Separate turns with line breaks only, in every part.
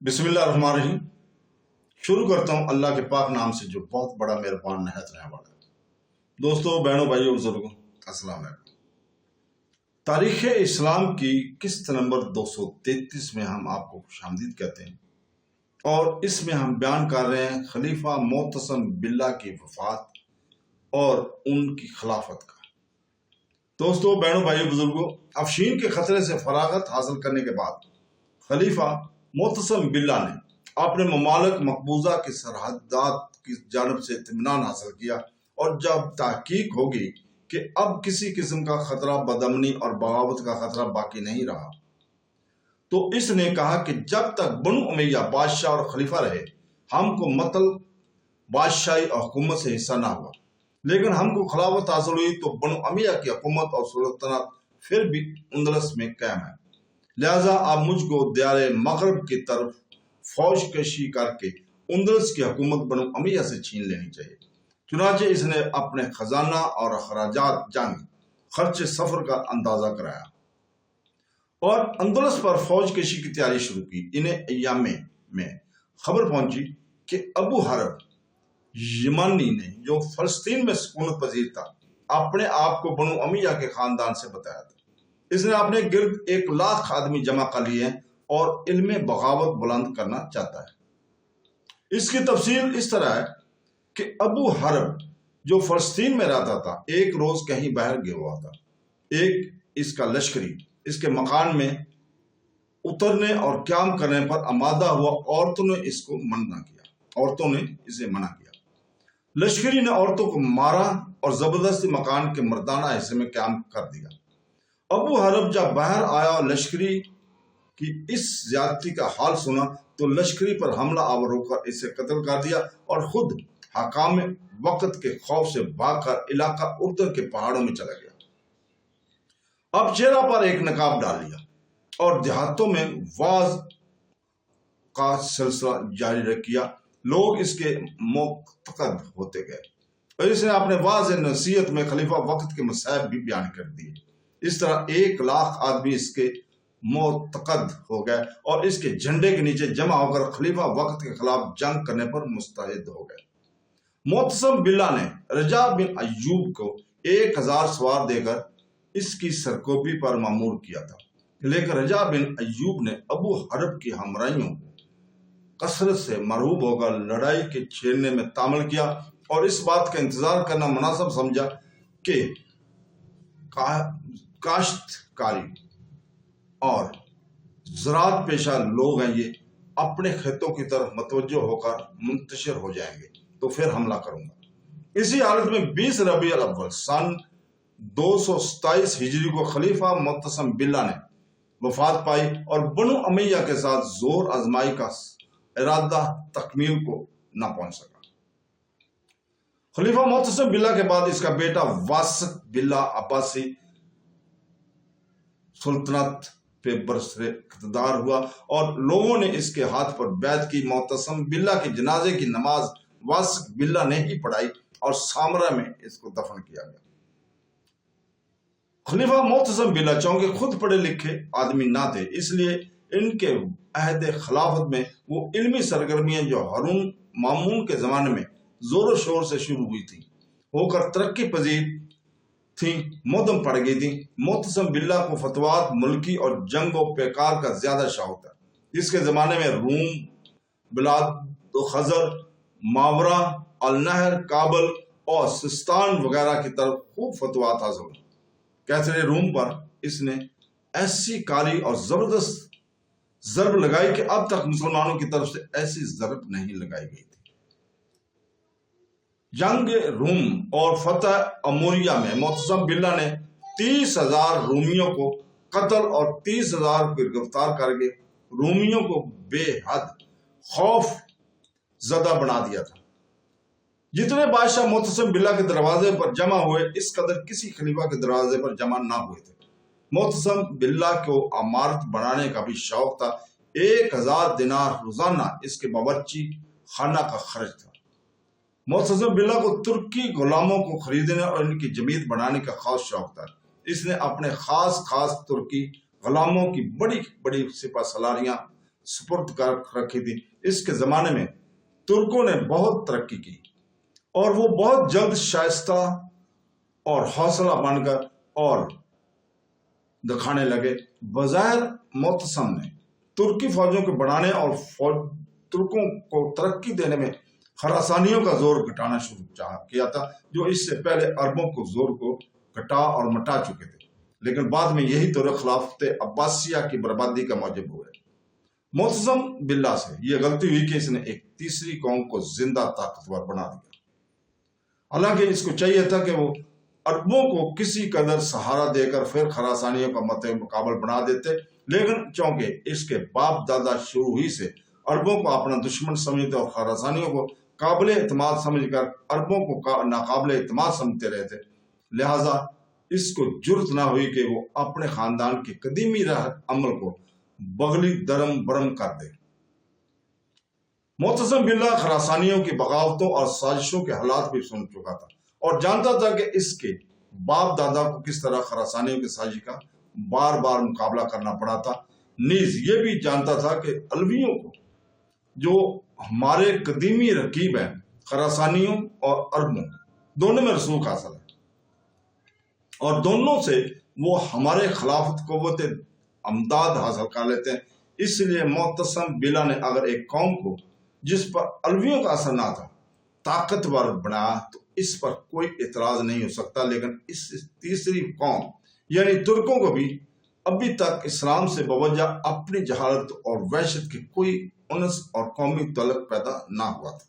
بسم اللہ الرحمن الرحیم۔ شروع کرتا ہوں اللہ کے پاک نام سے جو بہت بڑا مہربان نہایت رحم والا ہے۔ دوستو، بہنوں، بھائیوں، بزرگوں، السلام علیکم۔ تاریخ اسلام کی قسط نمبر 233 میں ہم آپ کو خوش آمدید کہتے ہیں، اور اس میں ہم بیان کر رہے ہیں خلیفہ معتصم باللہ کی وفات اور ان کی خلافت کا۔ دوستو، بہنوں، بھائیوں، بزرگوں، افشین کے خطرے سے فراغت حاصل کرنے کے بعد خلیفہ معتصم باللہ نے اپنے ممالک مقبوضہ کی سرحدات کی جانب سے اطمینان حاصل کیا، اور جب تحقیق ہوگی کہ اب کسی قسم کا خطرہ، بدامنی اور بغاوت کا خطرہ باقی نہیں رہا، تو اس نے کہا کہ جب تک بنو امیہ بادشاہ اور خلیفہ رہے، ہم کو مطل بادشاہی اور حکومت سے حصہ نہ ہوا، لیکن ہم کو خلافت حاصل ہوئی تو بنو امیہ کی حکومت اور سلطنت پھر بھی اندلس میں قائم ہے، لہذا آپ مجھ کو دیار مغرب کی طرف فوج کشی کر کے اندلس کی حکومت بنو امیہ سے چھین لینی چاہیے۔ چنانچہ اس نے اپنے خزانہ اور اخراجات جنگ، خرچ سفر کا اندازہ کرایا اور اندلس پر فوج کشی کی تیاری شروع کی۔ انہیں ایام میں خبر پہنچی کہ ابو حرب یمانی نے، جو فلسطین میں سکونت پذیر تھا، اپنے آپ کو بنو امیہ کے خاندان سے بتایا تھا۔ اس نے اپنے گرد 1,00,000 آدمی جمع کر لیے ہیں اور علم بغاوت بلند کرنا چاہتا ہے۔ اس کی تفصیل اس طرح ہے کہ ابو حرب جو فلسطین میں رہتا تھا، ایک روز کہیں باہر گیا ہوا تھا۔ ایک اس کا لشکری اس کے مکان میں اترنے اور قیام کرنے پر آمادہ ہوا۔ عورتوں نے اسے منع کیا۔ لشکری نے عورتوں کو مارا اور زبردستی مکان کے مردانہ حصے میں قیام کر دیا۔ ابو حرب جب باہر آیا اور لشکری کی اس زیادتی کا حال سنا تو لشکری پر حملہ آور ہو کر اسے قتل کر دیا، اور خود حکام وقت کے خوف سے بھاگ کر علاقہ اردن کے پہاڑوں میں چلا گیا۔ اب چہرہ پر ایک نقاب ڈال لیا اور دیہاتوں میں واعظ کا سلسلہ جاری کیا۔ لوگ اس کے مقتد ہوتے گئے اور اس نے اپنے واعظ نصیحت میں خلیفہ وقت کے مصائب بھی بیان کر دیے۔ اس طرح 1,00,000 آدمی اس کے معتقد ہو گئے اور اس کے جھنڈے کے نیچے جمع ہو کر خلیفہ وقت کے خلاف جنگ کرنے پر مستعد ہو گئے۔ معتصم باللہ نے رجا بن ایوب کو 1,000 سوار دے کر اس کی سرکوبی پر مامور کیا تھا، لیکن رجا بن ایوب نے ابو حرب کی ہمراہیوں کثرت سے مرعوب ہو کر لڑائی کے چھیڑنے میں تعامل کیا، اور اس بات کا انتظار کرنا مناسب سمجھا کہ کاشتکاری اور زراعت پیشہ لوگ ہیں، یہ اپنے کھیتوں کی طرف متوجہ ہو کر منتشر ہو جائیں گے تو پھر حملہ کروں گا۔ اسی حالت میں 20 ربیع الاول سن 227 ہجری کو خلیفہ معتصم باللہ نے وفات پائی، اور بنو امیہ کے ساتھ زور آزمائی کا ارادہ تکمیل کو نہ پہنچ سکا۔ خلیفہ معتصم باللہ کے بعد اس کا بیٹا واسق باللہ عباسی سلطنت پہ برسر اقتدار ہوا، اور لوگوں نے اس کے ہاتھ پر بیعت کی۔ معتصم باللہ کے جنازے کی نماز واسق باللہ نے ہی پڑھائی اور سامرہ میں اس کو دفن کیا گیا۔ خلیفہ معتصم باللہ چونکہ خود پڑھے لکھے آدمی نہ تھے، اس لیے ان کے عہد خلافت میں وہ علمی سرگرمیاں جو ہارون مامون کے زمانے میں زور و شور سے شروع ہوئی تھی، ہو کر ترقی پذیر تھیں، مدم پڑ گئی تھیں۔ معتصم باللہ کو فتوحات ملکی اور جنگ و پیکار کا زیادہ شوق تھا۔ اس کے زمانے میں روم، بلاد خزر، ماورا النہر، کابل اور سستان وغیرہ کی طرف خوب فتوحات حاصل ہوئی۔ کیسر روم پر اس نے ایسی کاری اور زبردست ضرب لگائی کہ اب تک مسلمانوں کی طرف سے ایسی ضرب نہیں لگائی گئی تھی۔ جنگ روم اور فتح اموریہ میں معتصم باللہ نے 30,000 رومیوں کو قتل اور 30,000 کو گرفتار کر کے رومیوں کو بے حد خوف زدہ بنا دیا تھا۔ جتنے بادشاہ معتصم باللہ کے دروازے پر جمع ہوئے، اس قدر کسی خلیفہ کے دروازے پر جمع نہ ہوئے تھے۔ معتصم باللہ کو عمارت بنانے کا بھی شوق تھا۔ 1,000 دینار روزانہ اس کے باورچی خانہ کا خرچ تھا۔ معتصم باللہ کو ترکی غلاموں کو خریدنے اور ان کی جمعیت بنانے کا خاص شوق تھا۔ اس نے اپنے خاص ترکی غلاموں کی بڑی بڑی سپہ سالاریاں سپرد کر رکھی تھی، اس کے زمانے میں ترکوں نے بہت ترقی کی اور وہ بہت جلد شائستہ اور حوصلہ بن کر اور دکھانے لگے۔ بظاہر معتصم نے ترکی فوجوں کو بڑھانے اور ترکوں کو ترقی دینے میں خراسانیوں کا زور گھٹانا شروع کیا تھا، جو اس سے پہلے عربوں کو زور کو گھٹا اور مٹا چکے تھے، لیکن بعد میں یہی ترک خلافت عباسیہ کی بربادی کا موجب ہوئے۔ معتصم باللہ سے یہ غلطی ہوئی کہ اس نے ایک تیسری قوم کو زندہ طاقتور بنا دیا، حالانکہ اس کو چاہیے تھا کہ وہ عربوں کو کسی قدر سہارا دے کر پھر خراسانیوں کا مقابل بنا دیتے، لیکن چونکہ اس کے باپ دادا شروع ہی سے عربوں کو اپنا دشمن سمجھتے اور خراسانیوں کو قابل اعتماد سمجھ کر عربوں کو ناقابل اعتماد سمجھتے رہے تھے، لہذا اس کو جرت نہ ہوئی کہ وہ اپنے خاندان کی قدیمی رہ عمل کو بغلی درم برم کر دے۔ معتصم باللہ خراسانیوں کی بغاوتوں اور سازشوں کے حالات بھی سن چکا تھا اور جانتا تھا کہ اس کے باپ دادا کو کس طرح خراسانیوں کی سازش کا بار بار مقابلہ کرنا پڑا تھا۔ نیز یہ بھی جانتا تھا کہ علویوں کو، جو ہمارے قدیمی رقیب ہیں، خراسانیوں اور عربوں دونوں میں رسوخ حاصل ہے اور دونوں سے وہ ہمارے خلافت قوت امداد حاصل کر لیتے ہیں۔ اس لیے معتصم باللہ نے اگر ایک قوم کو جس پر علویوں کا اثر نہ تھا طاقتور بنایا تو اس پر کوئی اعتراض نہیں ہو سکتا، لیکن اس تیسری قوم یعنی ترکوں کو بھی ابھی تک اسلام سے بوجہ اپنی جہالت اور وحشت کی کوئی انس اور قومی تعلق پیدا نہ ہوا تھا۔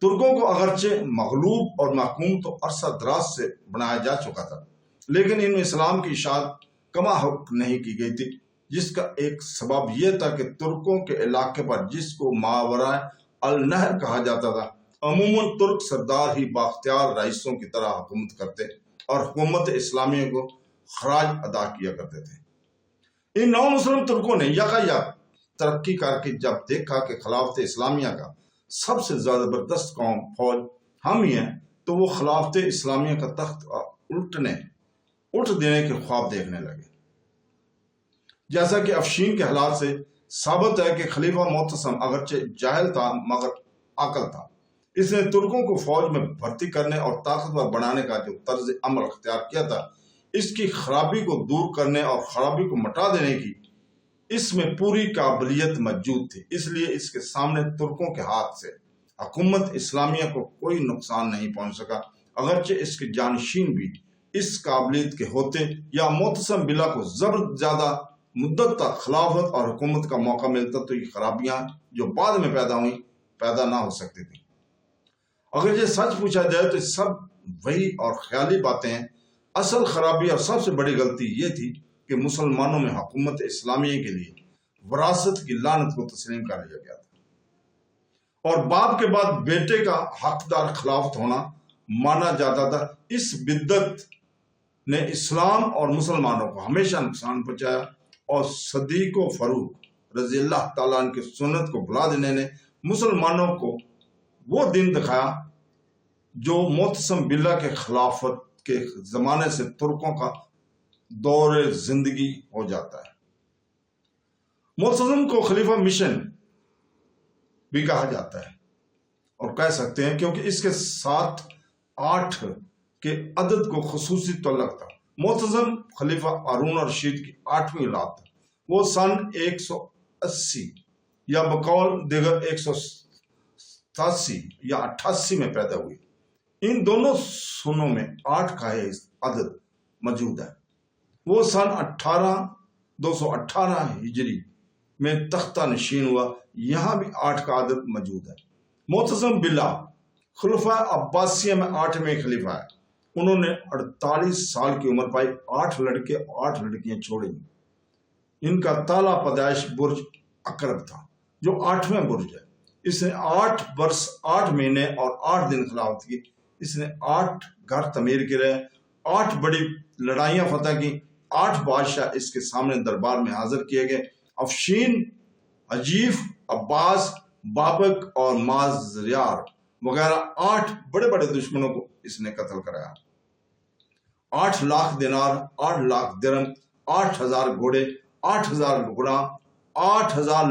ترکوں کو اگرچہ مغلوب اور محکوم تو عرصہ دراز سے بنایا جا چکا تھا، لیکن ان میں اسلام کی اشاعت کما حق نہیں کی گئی تھی، جس کا ایک سبب یہ تھا کہ ترکوں کے علاقے پر، جس کو ماورائے النہر کہا جاتا تھا، عموماً ترک سردار ہی بااختیار رئیسوں کی طرح حکومت کرتے اور حکومت اسلامیہ کو خراج ادا کیا کرتے تھے۔ ان نو مسلم ترکوں نے یکایک ترقی کر کے جب دیکھا کہ خلافت اسلامیہ کا سب سے زبردست قوم فوج ہم ہی ہیں، تو وہ خلافت اسلامیہ کا تخت اٹھ دینے کے خواب دیکھنے لگے۔ جیسا کہ افشین کے حالات سے ثابت ہے کہ خلیفہ معتصم اگرچہ جاہل تھا مگر عاقل تھا۔ اس نے ترکوں کو فوج میں بھرتی کرنے اور طاقتور بنانے کا جو طرز عمل اختیار کیا تھا، اس کی خرابی کو دور کرنے اور خرابی کو مٹا دینے کی اس میں پوری قابلیت موجود تھی۔ اس لیے اس کے سامنے ترکوں کے ہاتھ سے حکومت اسلامیہ کو کوئی نقصان نہیں پہنچ سکا، اگرچہ اس کے جانشین بھی اس قابلیت کے ہوتے یا معتصم باللہ کو زیادہ مدت تک خلافت اور حکومت کا موقع ملتا تو یہ خرابیاں جو بعد میں پیدا نہ ہو سکتی تھیں۔ اگر یہ سچ پوچھا جائے تو یہ سب وہی اور خیالی باتیں ہیں۔ اصل خرابی اور سب سے بڑی غلطی یہ تھی کہ مسلمانوں میں حکومت اسلامیہ کے لیے وراثت کی لعنت کو تسلیم کر لیا گیا تھا اور باپ کے بعد بیٹے کا حقدار خلافت ہونا مانا جاتا تھا۔ اس بدعت نے اسلام اور مسلمانوں کو ہمیشہ نقصان پہنچایا اور صدیق و فاروق رضی اللہ تعالیٰ عنہ کی سنت کو بھلا دینے نے مسلمانوں کو وہ دن دکھایا جو معتصم باللہ کے خلافت کے زمانے سے ترکوں کا دور زندگی ہو جاتا ہے۔ معتصم کو خلیفہ مشن بھی کہا جاتا ہے اور کہہ سکتے ہیں کیونکہ اس کے ساتھ 8 کے عدد کو خصوصی تعلق تھا۔ معتصم خلیفہ ہارون الرشید کی 8ویں اولاد تھا۔ وہ سن 180 یا بقول دیگر 187 یا 88 میں پیدا ہوئی۔ ان دونوں سنوں میں 8 کا عدد موجود ہے۔ وہ سن 218 ہجری میں تختہ نشین ہوا، یہاں بھی 8 کا عدد موجود ہے۔ معتصم باللہ خلفاء عباسیہ میں 8ویں خلیفہ ہے۔ انہوں نے 48 سال کی عمر پائی، 8 لڑکے 8 لڑکیاں چھوڑیں۔ ان کا تالا پیدائش برج عقرب تھا جو 8واں برج ہے۔ اس نے 8 برس 8 مہینے اور 8 دن خلافت کی۔ اس نے 8 گھر تعمیر کرے، 8 بڑی لڑائیاں فتح کی، 8 بادشاہ اس کے سامنے دربار میں حاضر کیے گئے۔ افشین، حجیف، عباس، بابک اور مازریار وغیرہ 8 بڑے بڑے دشمنوں کو اس نے قتل کرایا۔ 8 لاکھ دینار، 8 لاکھ درم، 8000 گھوڑے، 8000 گھوڑا، 8,000